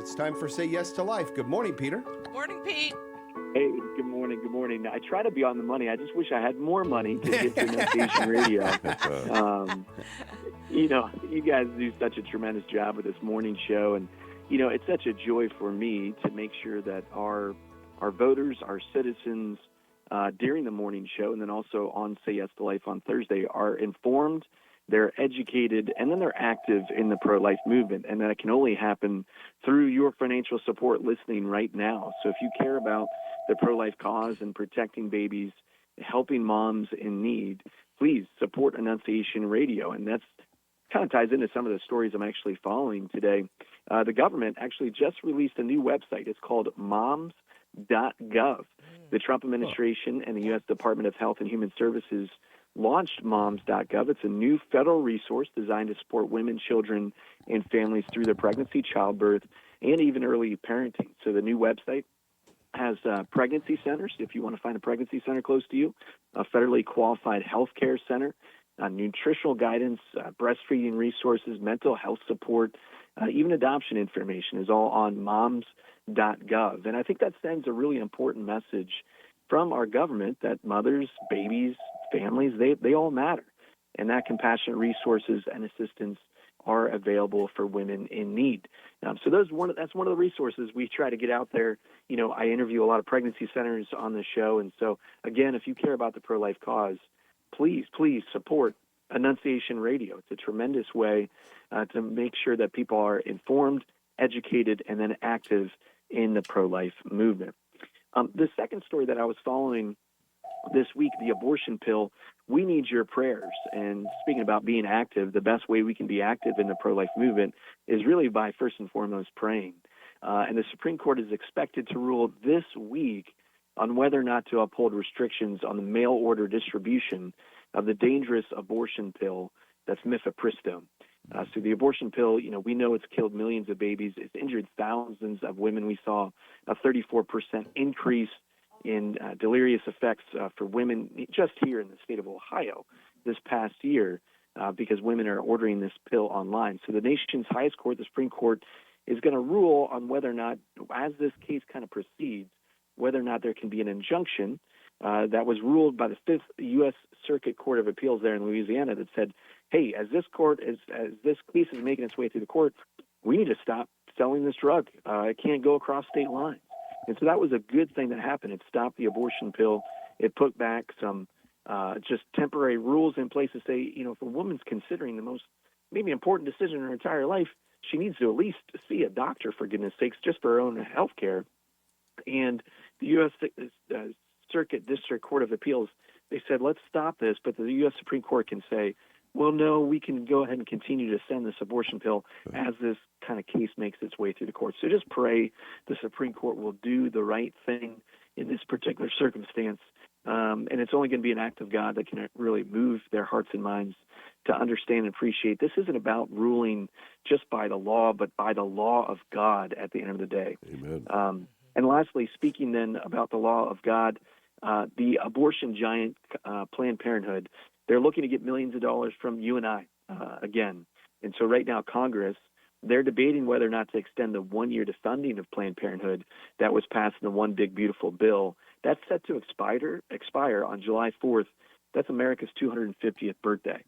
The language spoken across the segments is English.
It's time for Say Yes to Life. Good morning, Peter. Morning, Pete. Hey, good morning. Good morning. I try to be on the money. I just wish I had more money to get to Annunciation Radio. You guys do such a tremendous job with this morning show, and it's such a joy for me to make sure that our voters, our citizens, during the morning show, and then also on Say Yes to Life on Thursday, are informed, they're educated, and then they're active in the pro-life movement. And that can only happen through your financial support listening right now. So if you care about the pro-life cause and protecting babies, helping moms in need, please support Annunciation Radio. And that's kind of ties into some of the stories I'm actually following today. The government actually just released a new website. It's called moms.gov. The Trump administration and the U.S. Department of Health and Human Services launched moms.gov. It's a new federal resource designed to support women, children, and families through their pregnancy, childbirth, and even early parenting. So the new website has pregnancy centers, if you want to find a pregnancy center close to you, a federally qualified health care center, nutritional guidance, breastfeeding resources, mental health support, even adoption information is all on moms.gov. And I think that sends a really important message from our government that mothers, babies, families, they all matter. And that compassionate resources and assistance are available for women in need. So that's one of the resources we try to get out there. I interview a lot of pregnancy centers on the show. And so, again, if you care about the pro-life cause, please support Annunciation Radio. It's a tremendous way to make sure that people are informed, educated, and then active in the pro-life movement. The second story that I was following this week, the abortion pill, we need your prayers. And speaking about being active, the best way we can be active in the pro-life movement is really by first and foremost praying. And the Supreme Court is expected to rule this week on whether or not to uphold restrictions on the mail order distribution of the dangerous abortion pill that's mifepristone. So the abortion pill, we know it's killed millions of babies. It's injured thousands of women. We saw a 34% increase in delirious effects for women just here in the state of Ohio this past year because women are ordering this pill online. So the nation's highest court, the Supreme Court, is going to rule on whether or not, as this case kind of proceeds, whether or not there can be an injunction that was ruled by the Fifth U.S. Circuit Court of Appeals there in Louisiana that said, hey, as this case is making its way through the court, we need to stop selling this drug. It can't go across state lines. And so that was a good thing that happened. It stopped the abortion pill. It put back some just temporary rules in place to say, if a woman's considering the most maybe important decision in her entire life, she needs to at least see a doctor, for goodness sakes, just for her own health care. And the U.S. Circuit District Court of Appeals, they said, let's stop this. But the U.S. Supreme Court can say, well, no, we can go ahead and continue to send this abortion pill as this kind of case makes its way through the court. So just pray the Supreme Court will do the right thing in this particular circumstance. And it's only going to be an act of God that can really move their hearts and minds to understand and appreciate this isn't about ruling just by the law, but by the law of God at the end of the day. Amen. And lastly, speaking then about the law of God, the abortion giant Planned Parenthood, they're looking to get millions of dollars from you and I again. And so right now, Congress, they're debating whether or not to extend the one-year defunding of Planned Parenthood that was passed in the One Big Beautiful Bill. That's set to expire on July 4th. That's America's 250th birthday.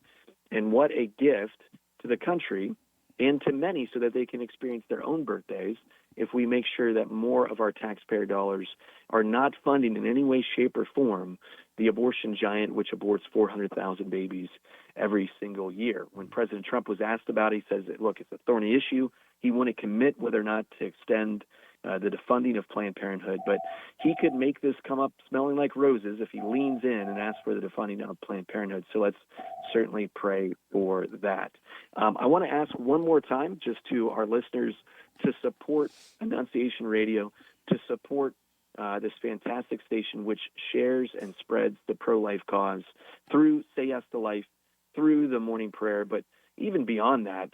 And what a gift to the country and to many so that they can experience their own birthdays if we make sure that more of our taxpayer dollars are not funding in any way, shape, or form the abortion giant, which aborts 400,000 babies every single year. When President Trump was asked about it, he says, look, it's a thorny issue. He wouldn't commit whether or not to extend the defunding of Planned Parenthood, but he could make this come up smelling like roses if he leans in and asks for the defunding of Planned Parenthood. So let's certainly pray for that. I want to ask one more time just to our listeners to support Annunciation Radio, to support this fantastic station which shares and spreads the pro-life cause through Say Yes to Life, through the morning prayer, but even beyond that,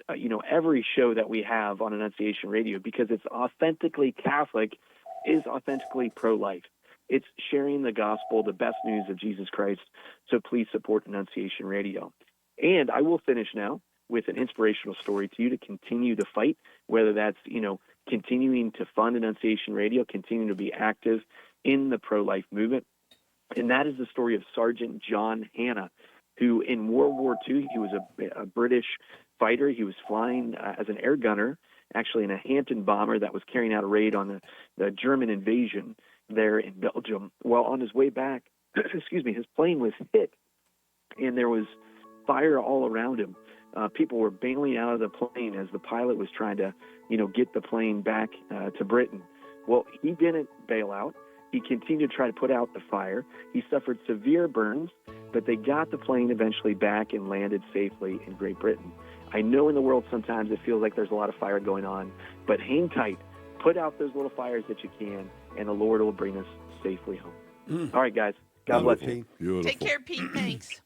every show that we have on Annunciation Radio, because it's authentically Catholic, is authentically pro-life. It's sharing the gospel, the best news of Jesus Christ. So please support Annunciation Radio. And I will finish now with an inspirational story to you to continue to fight, whether that's, continuing to fund Annunciation Radio, continuing to be active in the pro-life movement. And that is the story of Sergeant John Hanna, who in World War II, he was a British fighter. He was flying as an air gunner, actually in a Hampton bomber that was carrying out a raid on the German invasion there in Belgium. Well, on his way back, his plane was hit, and there was fire all around him. People were bailing out of the plane as the pilot was trying to, get the plane back to Britain. Well, he didn't bail out. He continued to try to put out the fire. He suffered severe burns, but they got the plane eventually back and landed safely in Great Britain. I know in the world sometimes it feels like there's a lot of fire going on, but hang tight. Put out those little fires that you can, and the Lord will bring us safely home. All right, guys. God bless you. Beautiful. Take care, Pete. Thanks.